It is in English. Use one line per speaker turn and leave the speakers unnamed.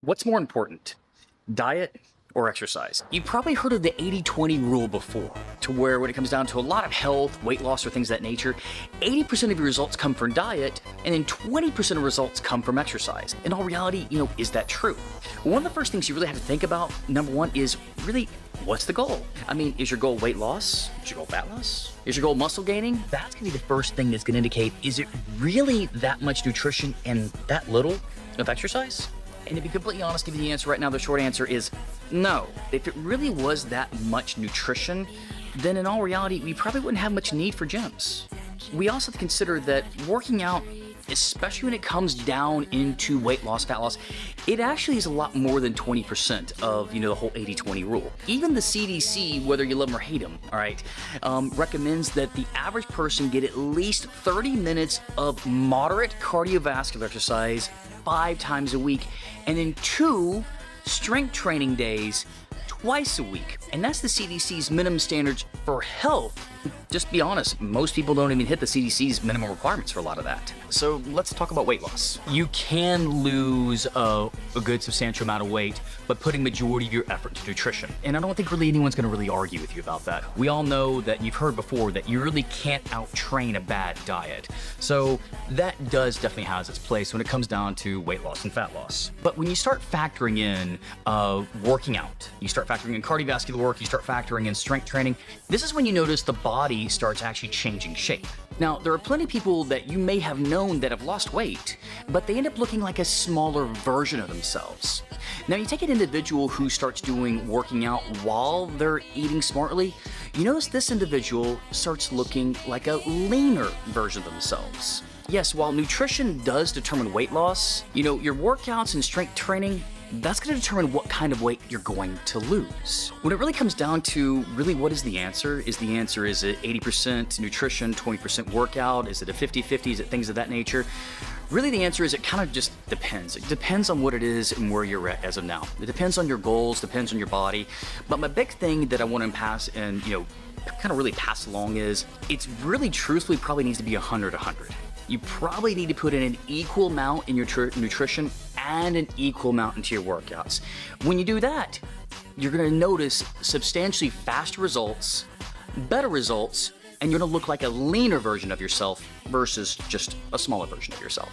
What's more important, diet or exercise? You've probably heard of the 80-20 rule before, to where when it comes down to a lot of health, weight loss, or things of that nature, 80% of your results come from diet, and then 20% of results come from exercise. In all reality, is that true? Well, one of the first things you really have to think about, number one, is really, what's the goal? I mean, is your goal weight loss? Is your goal fat loss? Is your goal muscle gaining? That's gonna be the first thing that's gonna indicate, is it really that much nutrition and that little of exercise? And to be completely honest, give you the answer right now, the short answer is no. If it really was that much nutrition, then in all reality, we probably wouldn't have much need for gyms. We also have to consider that working out, especially when it comes down into weight loss, fat loss, it actually is a lot more than 20% of, the whole 80-20 rule. Even the CDC, whether you love them or hate them, all right, recommends that the average person get at least 30 minutes of moderate cardiovascular exercise 5 times a week, and then 2 strength training days twice a week. And that's the CDC's minimum standards for health. Just be honest, most people don't even hit the CDC's minimum requirements for a lot of that. So let's talk about weight loss. You can lose a good substantial amount of weight, but putting majority of your effort to nutrition. And I don't think really anyone's gonna really argue with you about that. We all know that you've heard before that you really can't out-train a bad diet. So that does definitely has its place when it comes down to weight loss and fat loss. But when you start factoring in working out, you start factoring in cardiovascular work, you start factoring in strength training, this is when you notice the body starts actually changing shape. Now, there are plenty of people that you may have known that have lost weight, but they end up looking like a smaller version of themselves. Now, you take an individual who starts working out while they're eating smartly, you notice this individual starts looking like a leaner version of themselves. Yes, while nutrition does determine weight loss, your workouts and strength training, that's going to determine what kind of weight you're going to lose. When it really comes down to what is the answer? Is it 80% nutrition, 20% workout? Is it a 50-50? Is it things of that nature? Really, the answer is it kind of just depends. It depends on what it is and where you're at as of now. It depends on your goals, depends on your body. But my big thing that I want to pass and, kind of really pass along is it's really truthfully probably needs to be 100-100. You probably need to put in an equal amount in your nutrition and an equal amount into your workouts. When you do that, you're going to notice substantially faster results, better results, and you're going to look like a leaner version of yourself versus just a smaller version of yourself.